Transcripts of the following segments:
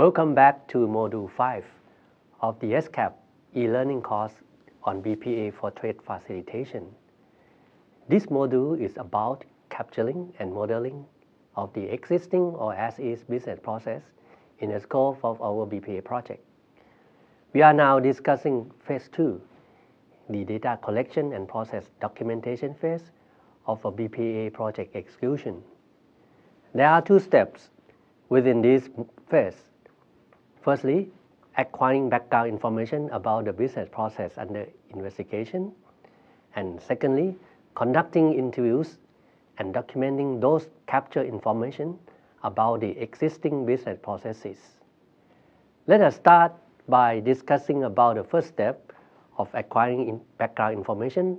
Welcome back to Module 5 of the ESCAP e-learning course on BPA for Trade Facilitation. This module is about capturing and modeling of the existing or as-is business process in the scope of our BPA project. We are now discussing Phase 2, the data collection and process documentation phase of a BPA project execution. There are two steps within this phase. Firstly, acquiring background information about the business process under investigation. And secondly, conducting interviews and documenting those captured information about the existing business processes. Let us start by discussing about the first step of acquiring background information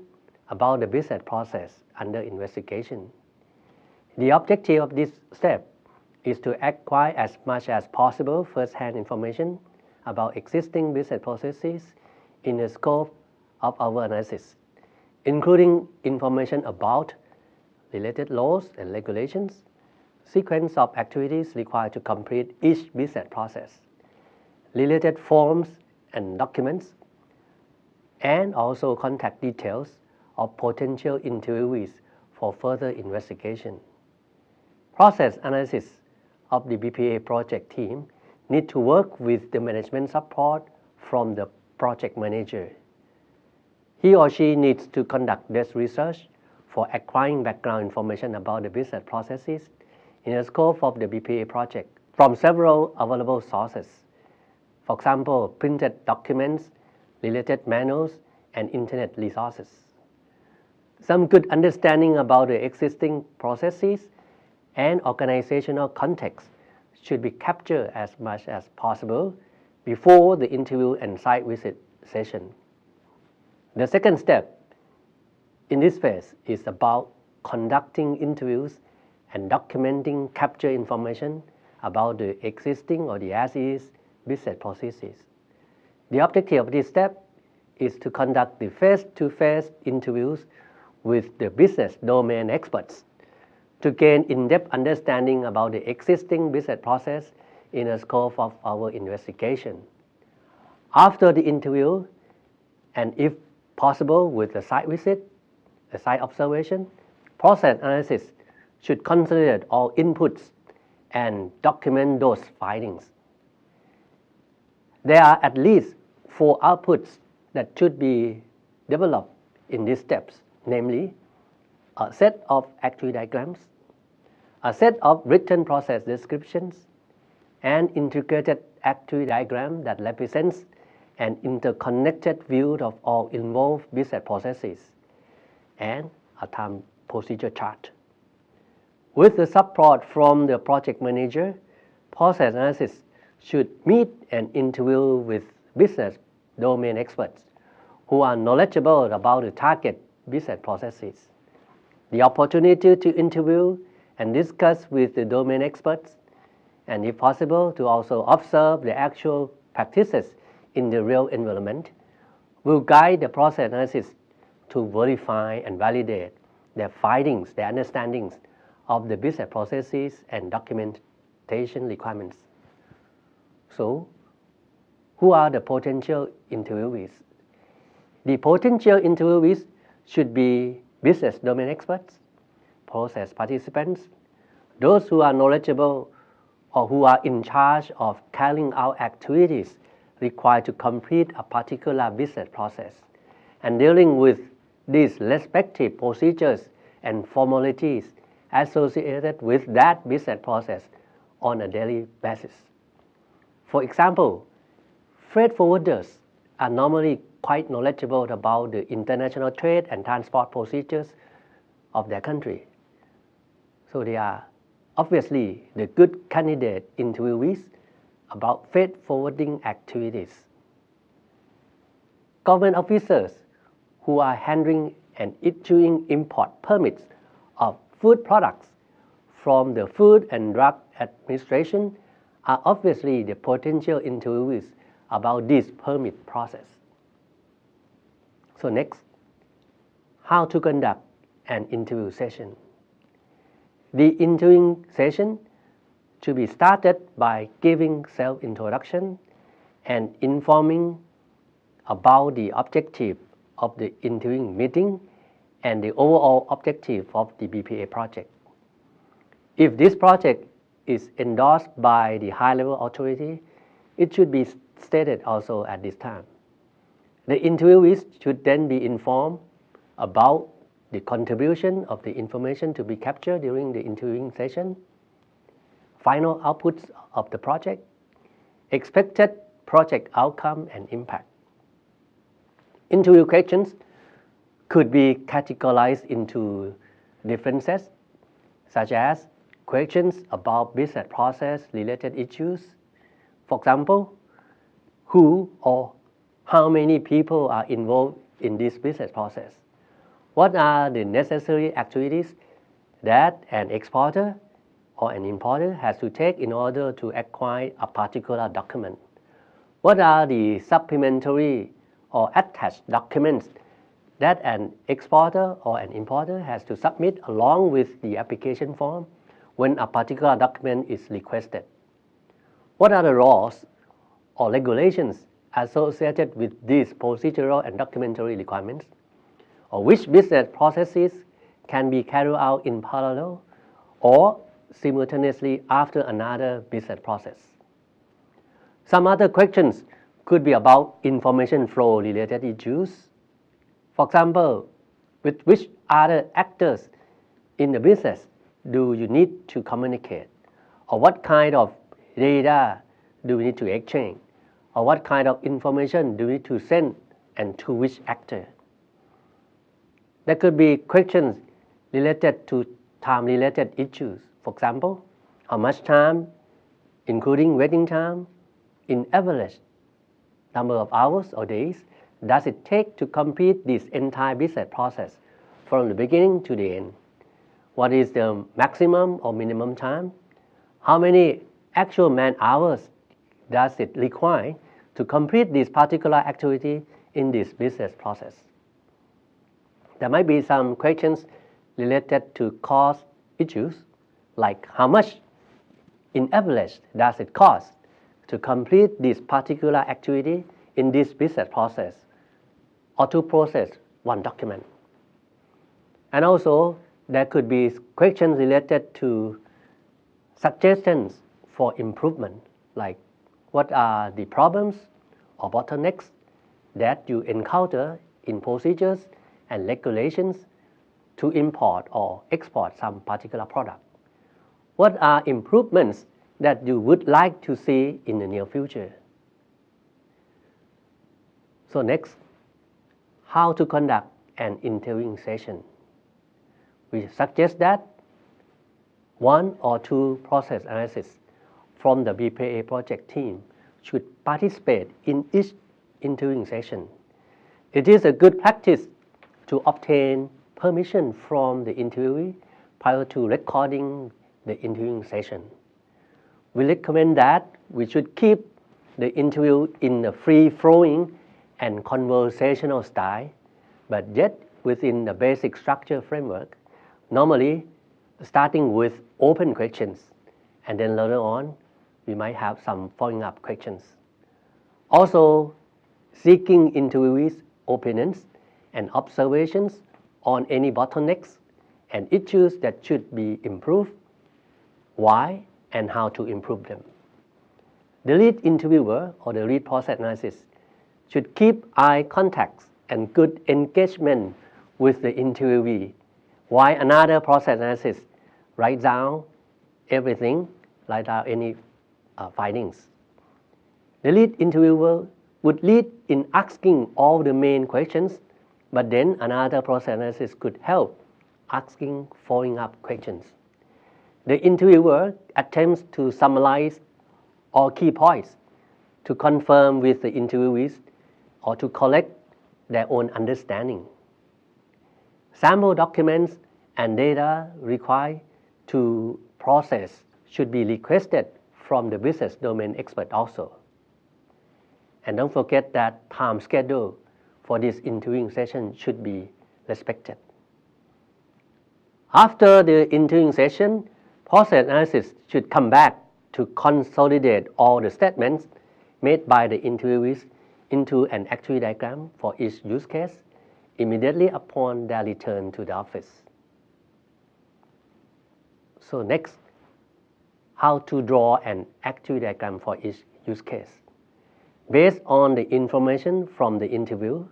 about the business process under investigation. The objective of this step is to acquire as much as possible first-hand information about existing business processes in the scope of our analysis, including information about related laws and regulations, sequence of activities required to complete each business process, related forms and documents, and also contact details of potential interviewees for further investigation. Process analysis of the BPA project team need to work with the management support from the project manager. He or she needs to conduct this research for acquiring background information about the business processes in the scope of the BPA project from several available sources. For example, printed documents, related manuals, and internet resources. Some good understanding about the existing processes and organizational context should be captured as much as possible before the interview and site visit session. The second step in this phase is about conducting interviews and documenting captured information about the existing or the as-is business processes. The objective of this step is to conduct the face-to-face interviews with the business domain experts to gain in-depth understanding about the existing business process in the scope of our investigation. After the interview, and if possible with the site visit, the site observation, process analysis should consider all inputs and document those findings. There are at least 4 outputs that should be developed in these steps, namely a set of activity diagrams, a set of written process descriptions, an integrated activity diagram that represents an interconnected view of all involved business processes, and a time procedure chart. With the support from the project manager, process analysis should meet and interview with business domain experts who are knowledgeable about the target business processes. The opportunity to interview and discuss with the domain experts, and if possible to also observe the actual practices in the real environment, will guide the process analysis to verify and validate their findings, their understandings of the business processes and documentation requirements. So, who are the potential interviewees? The potential interviewees should be business domain experts, process participants, those who are knowledgeable or who are in charge of carrying out activities required to complete a particular business process and dealing with these respective procedures and formalities associated with that business process on a daily basis. For example, freight forwarders are normally quite knowledgeable about the international trade and transport procedures of their country. So they are obviously the good candidate interviewees about freight forwarding activities. Government officers who are handling and issuing import permits of food products from the Food and Drug Administration are obviously the potential interviewees about this permit process. So next, how to conduct an interview session. The interviewing session should be started by giving self-introduction and informing about the objective of the interviewing meeting and the overall objective of the BPA project. If this project is endorsed by the high-level authority, it should be stated also at this time. The interviewees should then be informed about the contribution of the information to be captured during the interviewing session, final outputs of the project, expected project outcome and impact. Interview questions could be categorized into different sets, such as questions about business process related issues. For example, who or how many people are involved in this business process? What are the necessary activities that an exporter or an importer has to take in order to acquire a particular document? What are the supplementary or attached documents that an exporter or an importer has to submit along with the application form when a particular document is requested? What are the laws or regulations associated with these procedural and documentary requirements? Or which business processes can be carried out in parallel or simultaneously after another business process? Some other questions could be about information flow related issues. For example, with which other actors in the business do you need to communicate? Or what kind of data do we need to exchange? Or what kind of information do we need to send and to which actor? There could be questions related to time-related issues. For example, how much time, including waiting time, in average number of hours or days, does it take to complete this entire business process from the beginning to the end? What is the maximum or minimum time? How many actual man-hours does it require to complete this particular activity in this business process? There might be some questions related to cost issues, like how much in average does it cost to complete this particular activity in this business process or to process one document. And also, there could be questions related to suggestions for improvement, like what are the problems or bottlenecks that you encounter in procedures and regulations to import or export some particular product? What are improvements that you would like to see in the near future? So next, how to conduct an interviewing session. We suggest that one or two process analysts from the BPA project team should participate in each interviewing session. It is a good practice to obtain permission from the interviewee prior to recording the interviewing session. We recommend that we should keep the interview in a free-flowing and conversational style, but yet within the basic structure framework, normally starting with open questions, and then later on, we might have some following-up questions. Also, seeking interviewees' opinions and observations on any bottlenecks and issues that should be improved, why, and how to improve them. The lead interviewer or the lead process analyst should keep eye contact and good engagement with the interviewee, while another process analyst writes down everything, write down any findings. The lead interviewer would lead in asking all the main questions, but then another process analyst could help asking following-up questions. The interviewer attempts to summarize all key points to confirm with the interviewees or to collect their own understanding. Sample documents and data required to process should be requested from the business domain expert also. And don't forget that time schedule for this interviewing session should be respected. After the interviewing session, process analysis should come back to consolidate all the statements made by the interviewees into an activity diagram for each use case immediately upon their return to the office. So next, how to draw an activity diagram for each use case. Based on the information from the interview,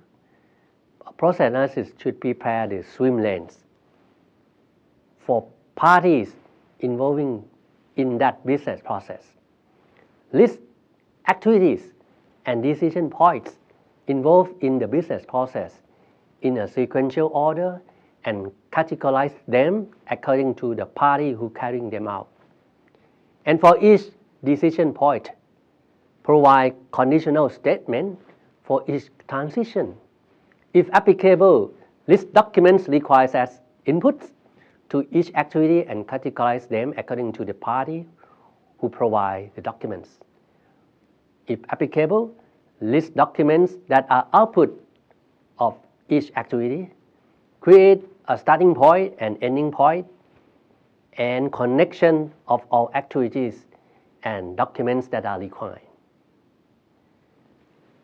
process analysis should prepare the swim lanes for parties involving in that business process. List activities and decision points involved in the business process in a sequential order and categorize them according to the party who carrying them out. And for each decision point, provide conditional statement for each transition. If applicable, list documents required as inputs to each activity and categorize them according to the party who provide the documents. If applicable, list documents that are output of each activity, create a starting point and ending point, and connection of all activities and documents that are required.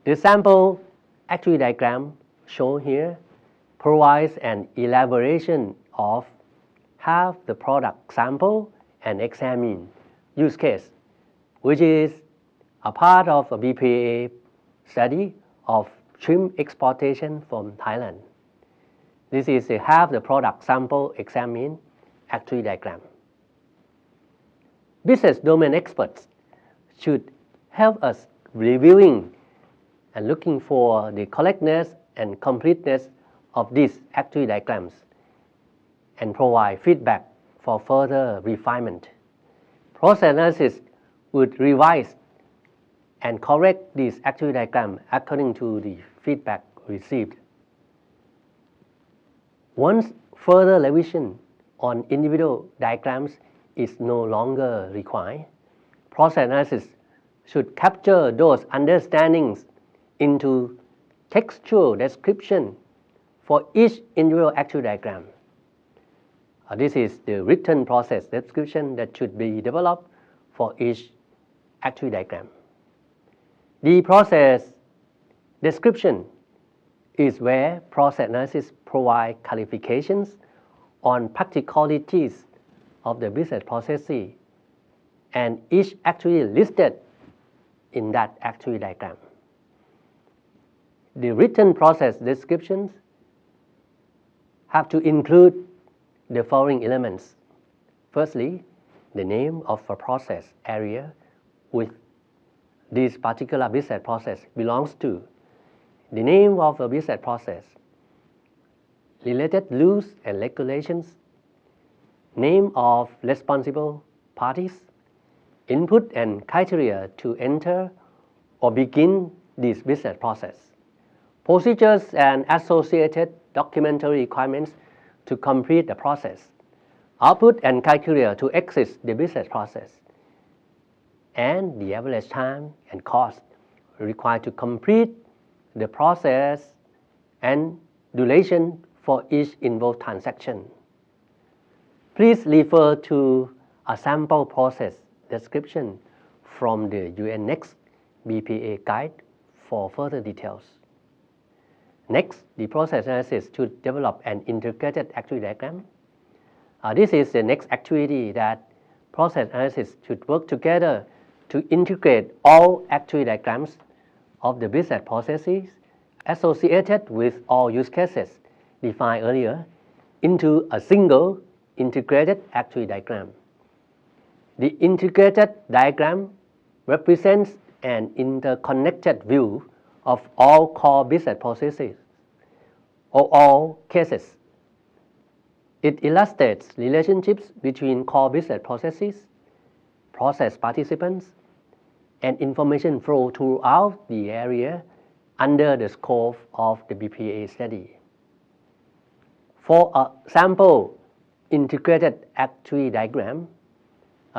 The sample activity diagram shown here provides an elaboration of have the product sample and examine use case, which is a part of a BPA study of shrimp exportation from Thailand. This is a have the product sample examine activity diagram. Business domain experts should help us reviewing and looking for the correctness and completeness of these activity diagrams and provide feedback for further refinement. Process analysis would revise and correct this activity diagram according to the feedback received. Once further revision on individual diagrams is no longer required, process analysis should capture those understandings into textual description for each individual activity diagram. This is the written process description that should be developed for each activity diagram. The process description is where process analysis provides clarifications on practicalities of the business processes and each activity listed in that activity diagram. The written process descriptions have to include the following elements. Firstly, the name of a process area with this particular business process belongs to, the name of a business process, related rules and regulations, name of responsible parties, input and criteria to enter or begin this business process, procedures and associated documentary requirements to complete the process, output and criteria to exit the business process, and the average time and cost required to complete the process and duration for each involved transaction. Please refer to a sample process description from the UNNExT BPA guide for further details. Next, the process analysis should develop an integrated activity diagram. This is the next activity that process analysis should work together to integrate all activity diagrams of the business processes associated with all use cases defined earlier into a single integrated activity diagram. The integrated diagram represents an interconnected view of all core business processes or all cases. It illustrates relationships between core business processes, process participants, and information flow throughout the area under the scope of the BPA study. For a sample integrated activity diagram,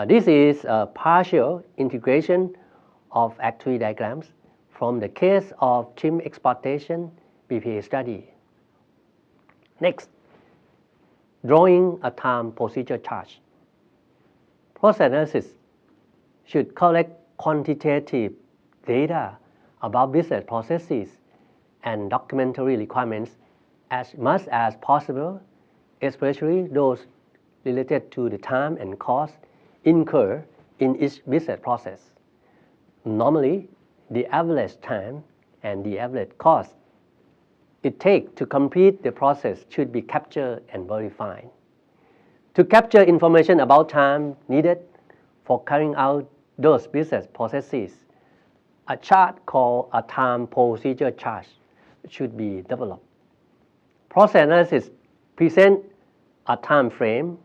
this is a partial integration of activity diagrams from the case of shrimp exportation BPA study. Next, drawing a time procedure chart. Process analysis should collect quantitative data about business processes and documentary requirements as much as possible, especially those related to the time and cost incurred in each business process. Normally, the average time and the average cost it takes to complete the process should be captured and verified. To capture information about time needed for carrying out those business processes, a chart called a time procedure chart should be developed. Process analysis presents a time frame,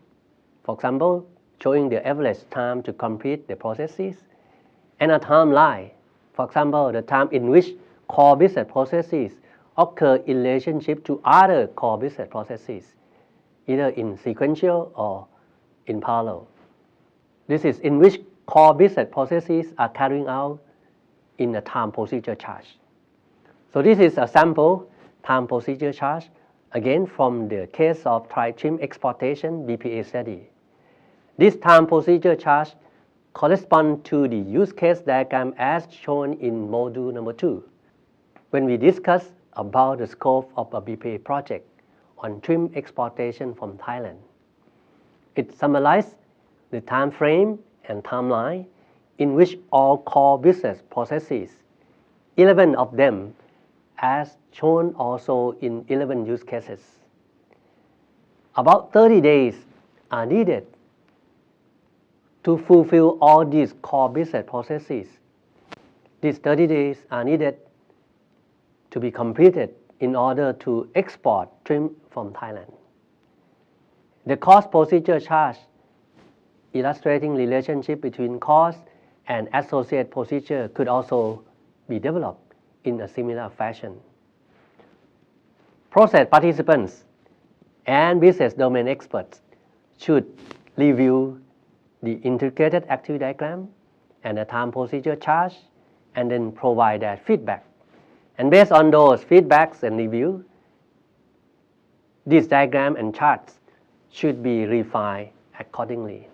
for example, showing the average time to complete the processes, and a timeline, for example, the time in which core business processes occur in relationship to other core business processes, either in sequential or in parallel. This is in which core business processes are carrying out in a time procedure chart. So this is a sample time procedure chart, again from the case of tri-trim exportation BPA study. This time procedure chart corresponds to the use case diagram as shown in module number 2, when we discuss about the scope of a BPA project on trim exportation from Thailand. It summarizes the time frame and timeline in which all core business processes, 11 of them as shown also in 11 use cases. About 30 days are needed to fulfill all these core business processes. These 30 days are needed to be completed in order to export trim from Thailand. The cost procedure chart illustrating relationship between cost and associated procedure could also be developed in a similar fashion. Process participants and business domain experts should review the integrated activity diagram and the time procedure chart and then provide that feedback. And based on those feedbacks and review, this diagram and charts should be refined accordingly.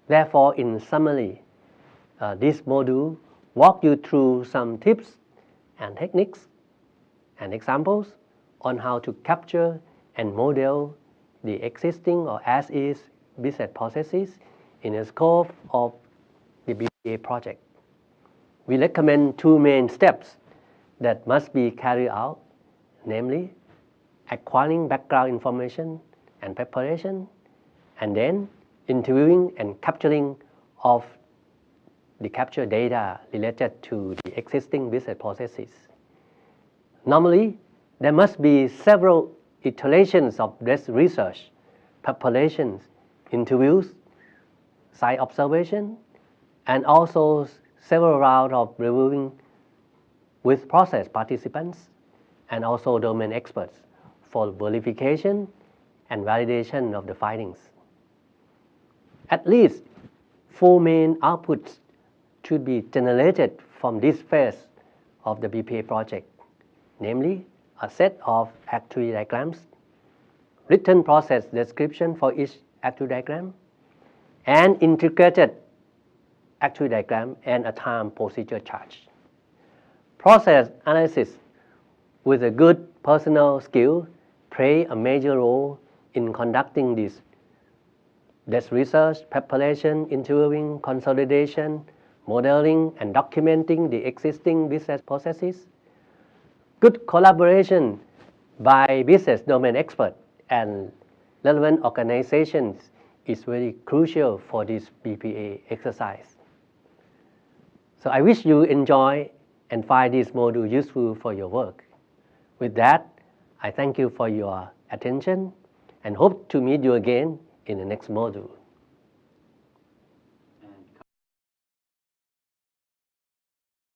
Therefore, in summary, this module walks you through some tips and techniques and examples on how to capture and model the existing or as-is business processes in the scope of the BPA project. We recommend 2 main steps that must be carried out, namely acquiring background information and preparation, and then interviewing and capturing of the captured data related to the existing business processes. Normally, there must be several iterations of this research, preparations, interviews, site observation, and also several rounds of reviewing with process participants and also domain experts for verification and validation of the findings. At least 4 main outputs should be generated from this phase of the BPA project, namely a set of activity diagrams, written process description for each activity diagram, and integrated activity diagram and a time procedure chart. Process analysis with a good personal skill play a major role in conducting this research, preparation, interviewing, consolidation, modeling, and documenting the existing business processes. Good collaboration by business domain experts and relevant organizations is very crucial for this BPA exercise. So I wish you enjoy and find this module useful for your work. With that, I thank you for your attention and hope to meet you again in the next module.